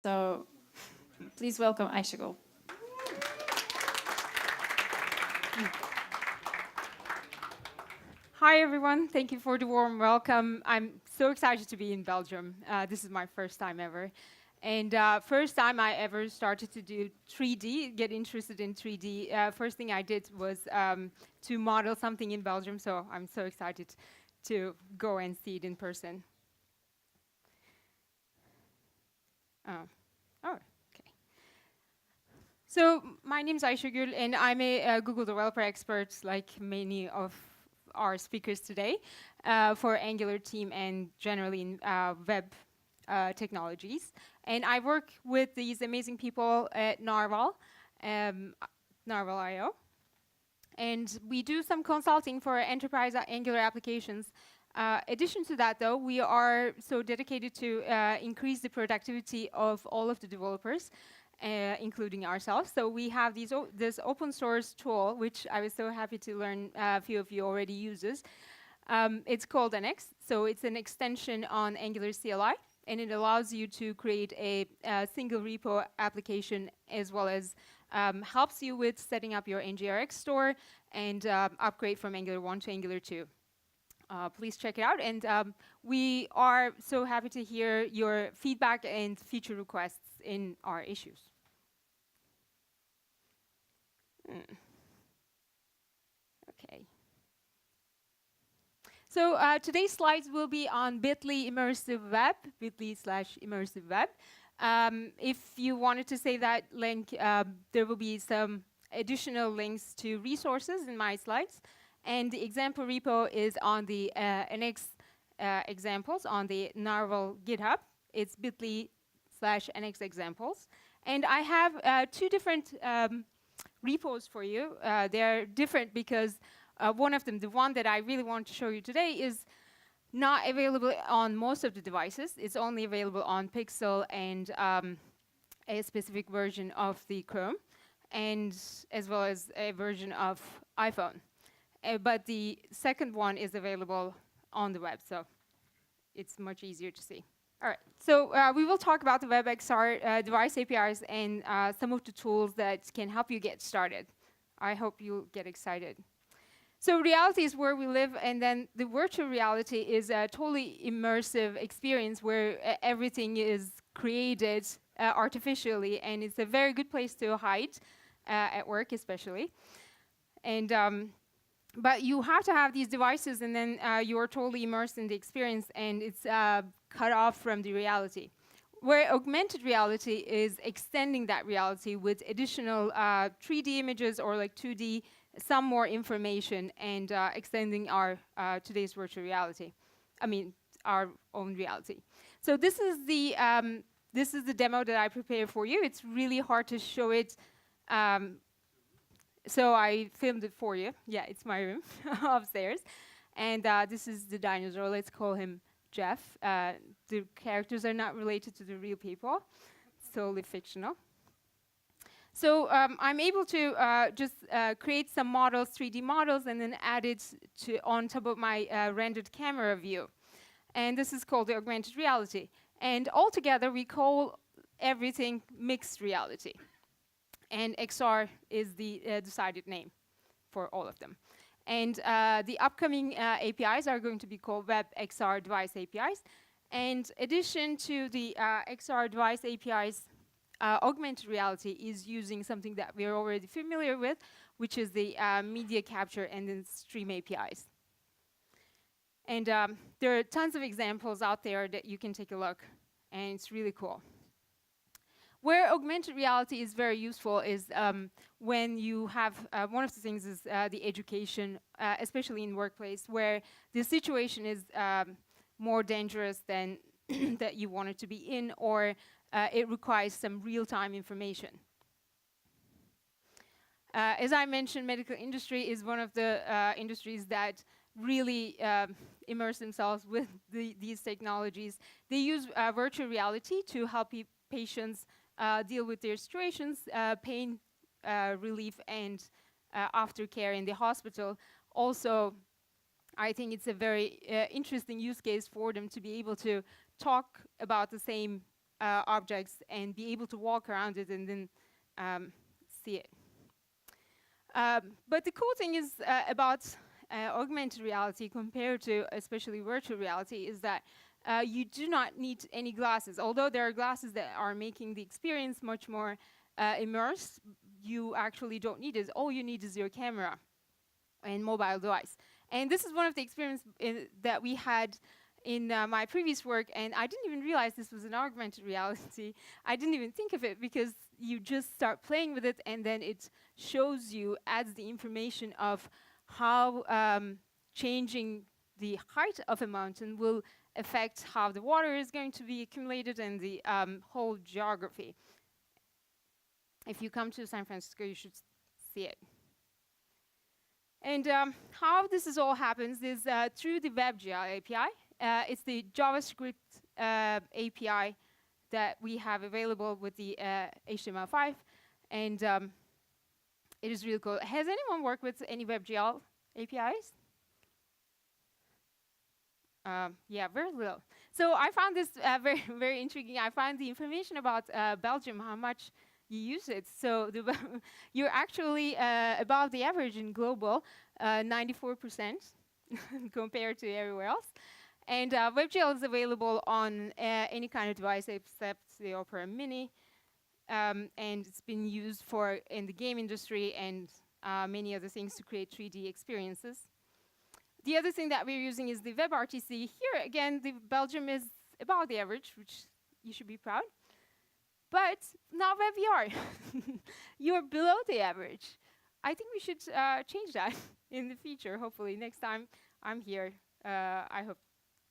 So please welcome Ayşegül. Hi, everyone. Thank you for the warm welcome. I'm so excited to be in Belgium. This is my first time ever. And first time I ever started to do 3D, get interested in 3D. First thing I did was to model something in Belgium, so I'm so excited to go and see it in person. Oh, oh, okay. So my name is Ayşegül, and I'm a Google developer expert, like many of our speakers today, for Angular team and generally in web technologies. And I work with these amazing people at Narwhal, um, Narwhal.io. And we do some consulting for enterprise Angular applications. Addition to that, though, we are so dedicated to increase the productivity of all of the developers, including ourselves. So we have this open source tool, which I was so happy to learn a few of you already uses. It's called NX, so it's an extension on Angular CLI, and it allows you to create a single repo application, as well as helps you with setting up your NGRX store and upgrade from Angular 1 to Angular 2. Please check it out, and we are so happy to hear your feedback and feature requests in our issues. Okay. So today's slides will be on bit.ly immersive web, bit.ly/immersive web. If you wanted to say that link, there will be some additional links to resources in my slides. And the example repo is on the NX examples on the Narwhal GitHub. It's bit.ly/NX examples. And I have two different repos for you. They're different because one of them, the one that I really want to show you today, is not available on most of the devices. It's only available on Pixel and a specific version of the Chrome, and as well as a version of iPhone. But the second one is available on the web, so it's much easier to see. All right, so we will talk about the WebXR device APIs and some of the tools that can help you get started. I hope you get excited. So reality is where we live, and then the virtual reality is a totally immersive experience where everything is created artificially, and it's a very good place to hide at work, especially. And but you have to have these devices, and then you are totally immersed in the experience, and it's cut off from the reality. Where augmented reality is extending that reality with additional 3D images or like 2D, some more information, and extending our today's virtual reality. I mean, our own reality. So this is the demo that I prepared for you. It's really hard to show it. So I filmed it for you. Yeah, it's my room upstairs. And this is the dinosaur. Let's call him Jeff. The characters are not related to the real people. It's totally fictional. So I'm able to just create some models, 3D models, and then add it on top of my rendered camera view. And this is called the augmented reality. And altogether, we call everything mixed reality. And XR is the decided name for all of them. And the upcoming APIs are going to be called WebXR device APIs. And addition to the XR device APIs, augmented reality is using something that we're already familiar with, which is the media capture and then stream APIs. And there are tons of examples out there that you can take a look, and it's really cool. Where augmented reality is very useful is when you have, one of the things is the education, especially in workplace, where the situation is more dangerous than that you want it to be in, or it requires some real-time information. As I mentioned, medical industry is one of the industries that really immerse themselves with these technologies. They use virtual reality to help patients deal with their situations, pain relief, and aftercare in the hospital. Also, I think it's a very interesting use case for them to be able to talk about the same objects and be able to walk around it and then see it. But the cool thing is about augmented reality compared to especially virtual reality is that you do not need any glasses. Although there are glasses that are making the experience much more immersed, you actually don't need it. All you need is your camera and mobile device. And this is one of the experiences that we had in my previous work, and I didn't even realize this was an augmented reality. I didn't even think of it because you just start playing with it and then it shows you, adds the information of how changing the height of a mountain will affect how the water is going to be accumulated and the whole geography. If you come to San Francisco, you should see it. And how this is all happens is through the WebGL API. It's the JavaScript API that we have available with the HTML5, and it is really cool. Has anyone worked with any WebGL APIs? Yeah, very little. So I found this very, very intriguing. I found the information about Belgium, how much you use it. So you're actually above the average in global, 94% compared to everywhere else. And WebGL is available on any kind of device except the Opera Mini. And it's been used in the game industry and many other things to create 3D experiences. The other thing that we're using is the WebRTC. Here, again, the Belgium is about the average, which you should be proud. But not WebVR. You're below the average. I think we should change that in the future, hopefully. Next time I'm here, I hope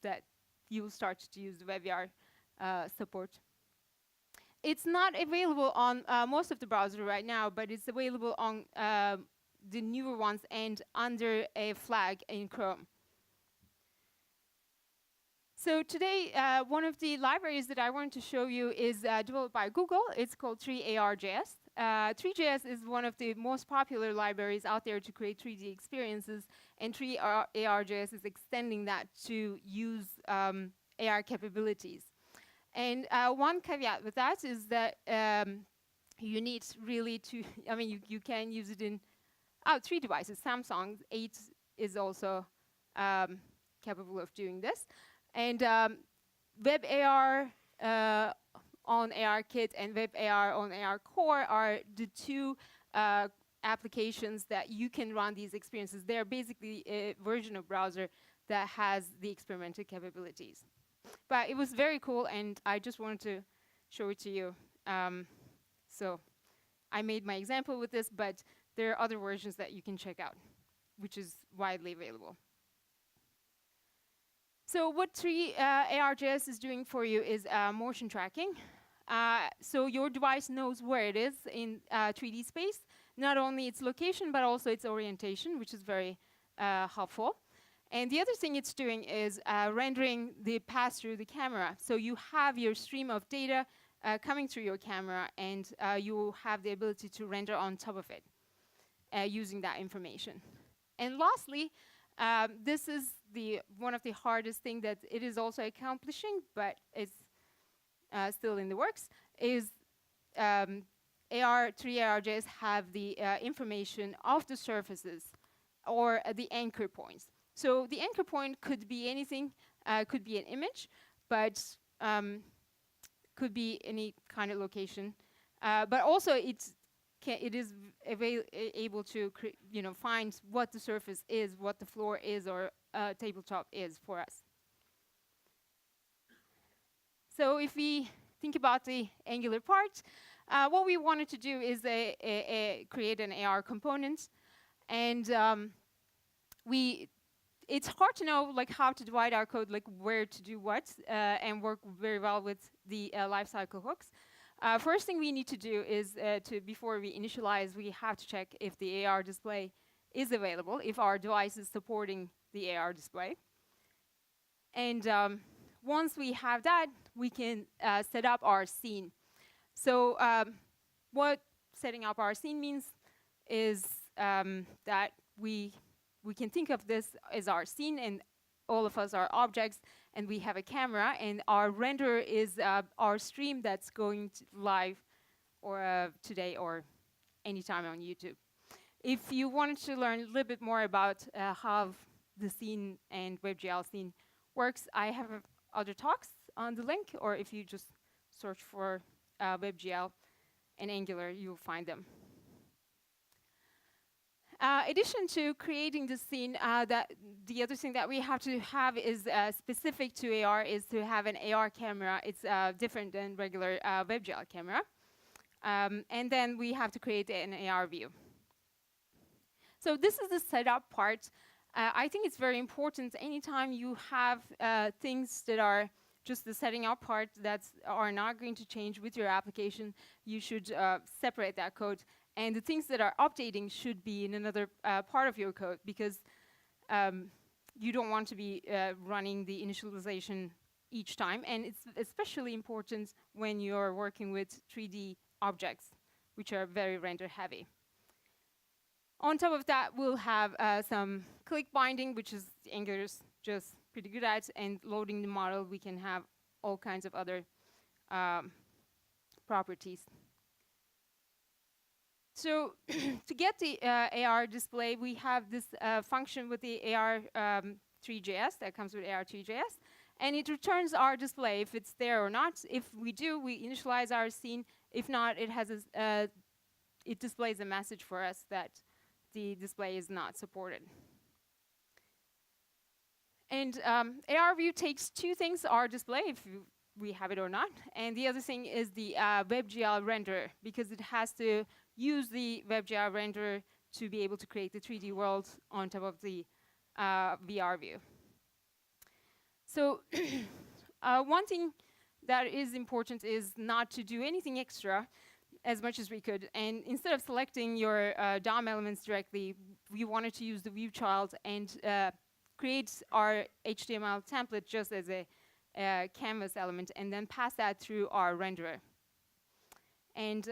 that you will start to use the WebVR support. It's not available on most of the browsers right now, but it's available on the newer ones and under a flag in Chrome. So today, one of the libraries that I want to show you is developed by Google. It's called 3ARJS. 3JS is one of the most popular libraries out there to create 3D experiences, and 3ARJS is extending that to use AR capabilities. And one caveat with that is that you need really to, I mean, you can use it in 3 devices. Samsung 8 is also capable of doing this. And WebAR on ARKit and WebAR on AR Core are the 2 applications that you can run these experiences. They're basically a version of browser that has the experimental capabilities. But it was very cool, and I just wanted to show it to you. So I made my example with this, but there are other versions that you can check out, which is widely available. So what 3ARJS is doing for you is motion tracking. So your device knows where it is in 3D space, not only its location, but also its orientation, which is very helpful. And the other thing it's doing is rendering the pass through the camera. So you have your stream of data coming through your camera, and you have the ability to render on top of it using that information. And lastly, this is one of the hardest things that it is also accomplishing, but it's still in the works, is 3ARJS have the information of the surfaces or the anchor points. So the anchor point could be anything, could be an image, but could be any kind of location. But also it is able to find what the surface is, what the floor is, or tabletop is for us. So if we think about the Angular part, what we wanted to do is create an AR component, and it's hard to know how to divide our code, where to do what, and work very well with the lifecycle hooks. First thing we need to do is before we initialize, we have to check if the AR display is available, if our device is supporting the AR display. And once we have that, we can set up our scene. So what setting up our scene means is that we can think of this as our scene, and all of us are objects, and we have a camera, and our render is our stream that's going live or today or anytime on YouTube. If you wanted to learn a little bit more about how the scene and WebGL scene works, I have other talks on the link, or if you just search for WebGL and Angular, you'll find them. Addition to creating the scene, the other thing that we have to have is specific to AR is to have an AR camera. It's different than regular WebGL camera. And then we have to create an AR view. So this is the setup part. I think it's very important anytime you have things that are just the setting up part that are not going to change with your application, you should separate that code. And the things that are updating should be in another part of your code, because you don't want to be running the initialization each time. And it's especially important when you're working with 3D objects, which are very render heavy. On top of that, we'll have some click binding, which is Angular's just pretty good at, and loading the model. We can have all kinds of other properties. So to get the AR display, we have this function with the AR3JS that comes with AR3JS, and it returns our display if it's there or not. If we do, we initialize our scene. If not, it has it displays a message for us that the display is not supported. And AR view takes two things: our display, if we have it or not, and the other thing is the WebGL renderer, because it has to use the WebGL renderer to be able to create the 3D world on top of the VR view. So one thing that is important is not to do anything extra as much as we could. And instead of selecting your DOM elements directly, we wanted to use the view child and create our HTML template just as a canvas element, and then pass that through our renderer. And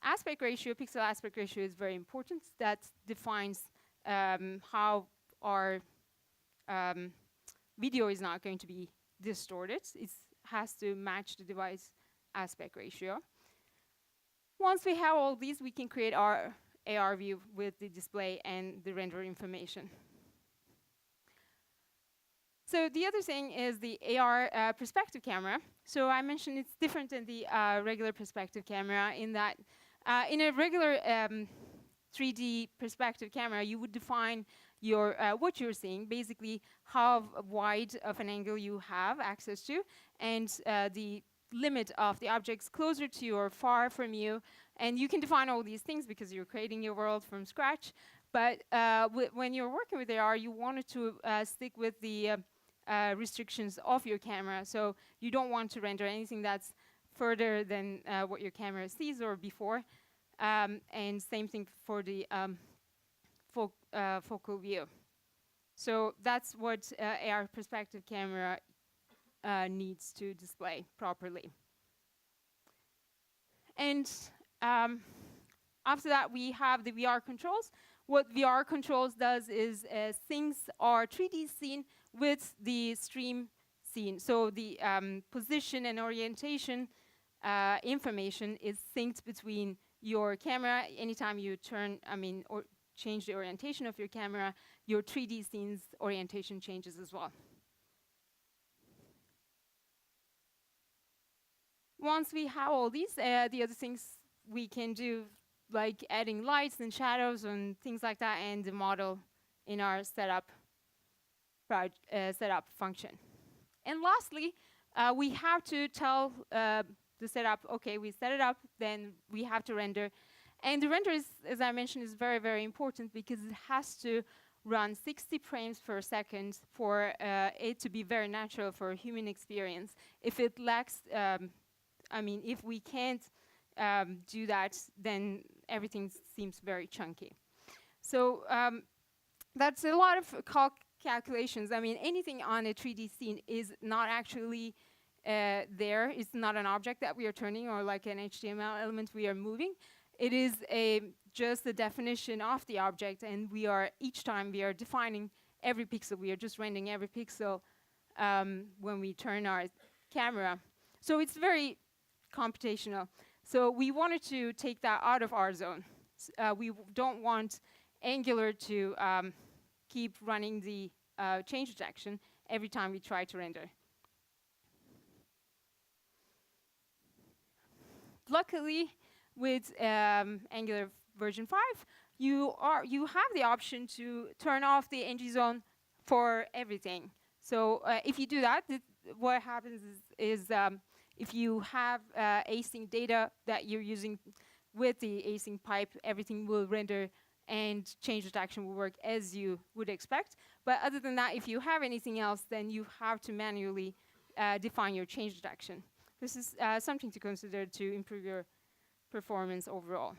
aspect ratio, pixel aspect ratio is very important. That defines how our video is not going to be distorted. It has to match the device aspect ratio. Once we have all these, we can create our AR view with the display and the render information. So the other thing is the AR perspective camera. So I mentioned it's different than the regular perspective camera in that in a regular 3D perspective camera, you would define your what you're seeing, basically how wide of an angle you have access to, and the limit of the objects closer to you or far from you. And you can define all these things because you're creating your world from scratch. But when you're working with AR, you wanted to stick with the restrictions of your camera. So you don't want to render anything that's further than what your camera sees or before. And same thing for the focal view. So that's what AR perspective camera needs to display properly. And after that, we have the VR controls. What VR controls does is syncs our 3D scene with the stream scene. So the position and orientation information is synced between your camera. Anytime you turn, or change the orientation of your camera, your 3D scene's orientation changes as well. Once we have all these, the other things we can do, like adding lights and shadows and things like that, and the model in our setup function. And lastly, we have to tell the setup, okay, we set it up, then we have to render. And the render is, as I mentioned, is very, very important because it has to run 60 frames per second for it to be very natural for a human experience. If it lacks, if we can't do that, then everything seems very chunky. So that's a lot of calculations. Anything on a 3D scene is not actually there. It's not an object that we are turning or like an HTML element we are moving. It is just the definition of the object, and each time we are defining every pixel. We are just rendering every pixel when we turn our camera. So it's very computational. So we wanted to take that out of our zone. We don't want Angular to keep running the change detection every time we try to render. Luckily, with Angular version 5, you have the option to turn off the NG zone for everything. So if you do that, what happens is if you have async data that you're using with the async pipe, everything will render and change detection will work as you would expect. But other than that, if you have anything else, then you have to manually define your change detection. This is something to consider to improve your performance overall.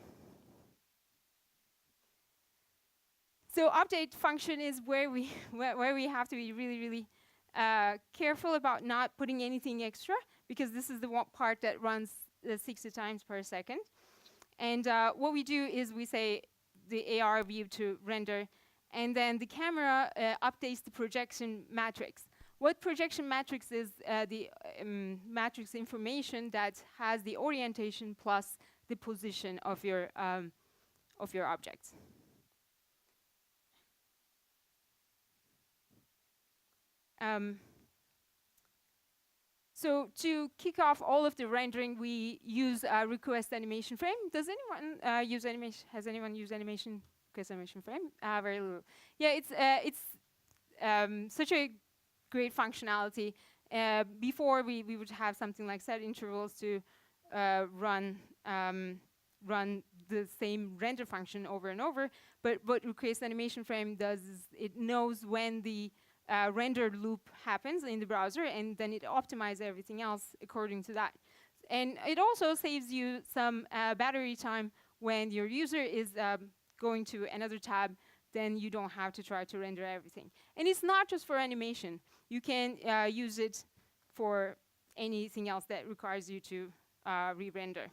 So update function is where we where we have to be really, really careful about not putting anything extra, because this is the one part that runs 60 times per second. And what we do is we say the AR view to render, and then the camera updates the projection matrix. What projection matrix is? The matrix information that has the orientation plus the position of your objects. So to kick off all of the rendering, we use a request animation frame. Does anyone use animation? Has anyone used animation request animation frame? Very little. Yeah, it's such a great functionality. Before we would have something like set intervals to run the same render function over and over. But what request animation frame does is it knows when the render loop happens in the browser, and then it optimizes everything else according to that. And it also saves you some battery time when your user is going to another tab. Then you don't have to try to render everything. And it's not just for animation. You can use it for anything else that requires you to re-render.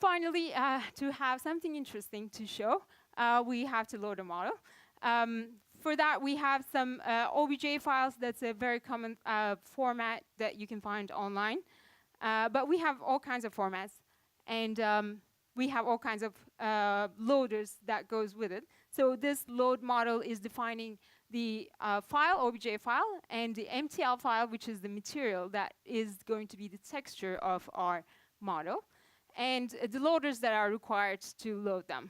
Finally, to have something interesting to show, we have to load a model. For that, we have some OBJ files. That's a very common format that you can find online. But we have all kinds of formats. And we have all kinds of loaders that goes with it. So this load model is defining the file, OBJ file, and the MTL file, which is the material that is going to be the texture of our model, and the loaders that are required to load them.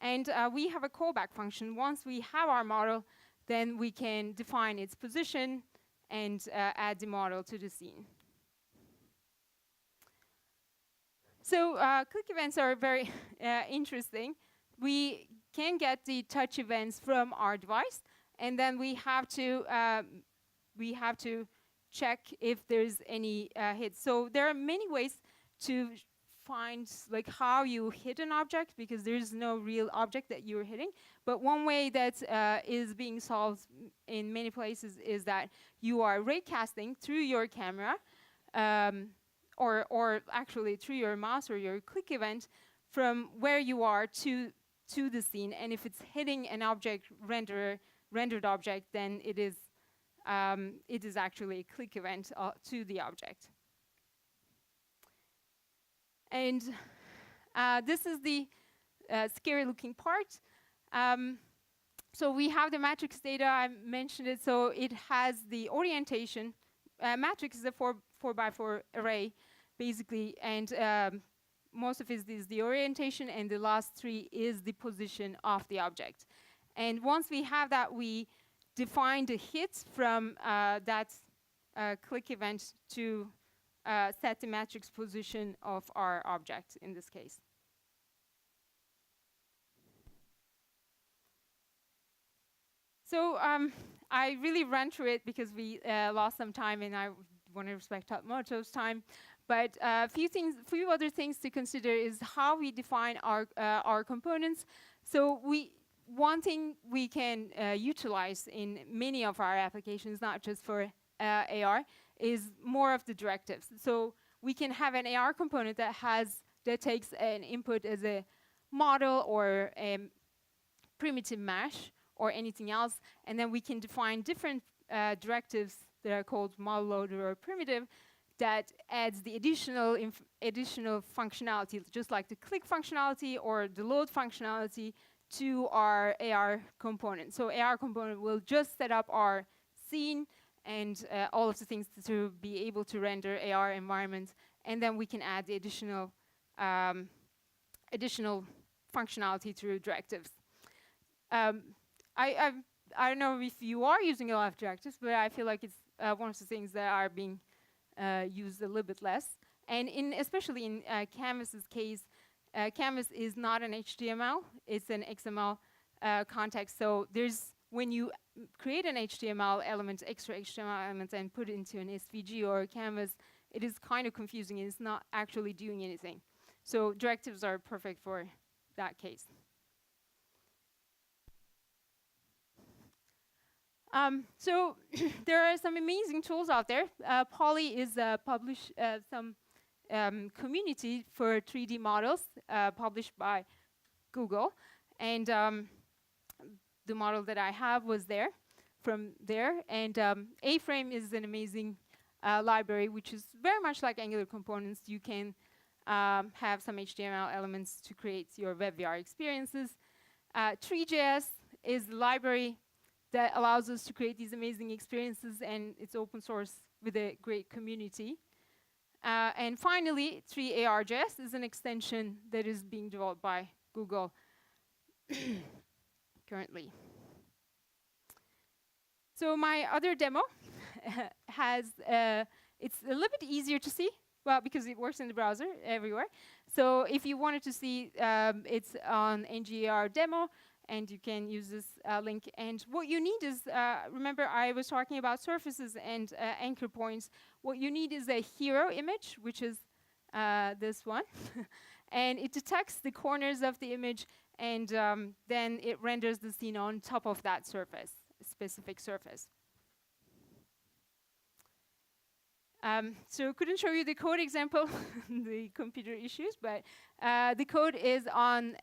And we have a callback function. Once we have our model, then we can define its position and add the model to the scene. So click events are very interesting. We can get the touch events from our device, and then we have to check if there's any hits. So there are many ways to find like how you hit an object, because there's no real object that you're hitting. But one way that is being solved in many places is that you are raycasting through your camera, or actually through your mouse or your click event from where you are to the scene. And if it's hitting an object, rendered object, then it is actually a click event to the object. And this is the scary looking part. So we have the matrix data, I mentioned it. So it has the orientation. Matrix is a 4x4 array, basically. And most of it is the orientation, and the last 3 is the position of the object. And once we have that, we define the hit from that click event to set the matrix position of our object in this case. So I really ran through it because we lost some time, and I want to respect Moto's time. But a few other things to consider is how we define our components. So one thing we can utilize in many of our applications, not just for AR, is more of the directives. So we can have an AR component that takes an input as a model or primitive mesh or anything else, and then we can define different directives that are called model loader or primitive that adds the additional functionality, just like the click functionality or the load functionality to our AR component. So AR component will just set up our scene and all of the things to be able to render AR environments, and then we can add the additional functionality through directives. I don't know if you are using a lot of directives, but I feel like it's one of the things that are being used a little bit less. And especially in Canvas's case, Canvas is not an HTML, it's an XML context. So when you create an HTML element, extra HTML element, and put it into an SVG or a Canvas, it is kind of confusing and it's not actually doing anything. So directives are perfect for that case. So there are some amazing tools out there. Poly is some community for 3D models published by Google. And the model that I have was from there. And A-Frame is an amazing library, which is very much like Angular components. You can have some HTML elements to create your WebVR experiences. 3JS is the library that allows us to create these amazing experiences, and it's open source with a great community. And finally, 3ARJS is an extension that is being developed by Google currently. So my other demo has, it's a little bit easier to see, well, because it works in the browser everywhere. So if you wanted to see, it's on NGAR demo, and you can use this link. And what you need is, remember I was talking about surfaces and anchor points. What you need is a hero image, which is this one. And it detects the corners of the image, and then it renders the scene on top of that surface, a specific surface. So couldn't show you the code example, the computer issues, but the code is on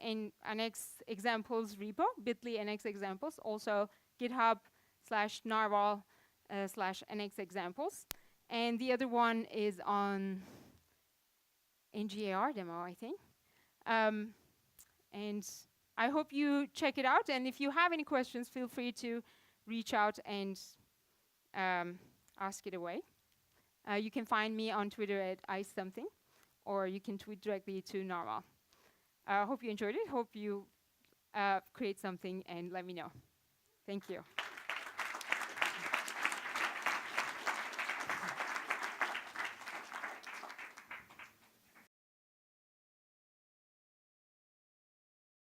in NX examples repo, bit.ly NX examples, also github/narwhal/NX examples. And the other one is on NGAR demo, I think. And I hope you check it out. And if you have any questions, feel free to reach out and ask it away. You can find me on Twitter at icesomething, or you can tweet directly to Narwhal. I hope you enjoyed it. Hope you create something and let me know. Thank you.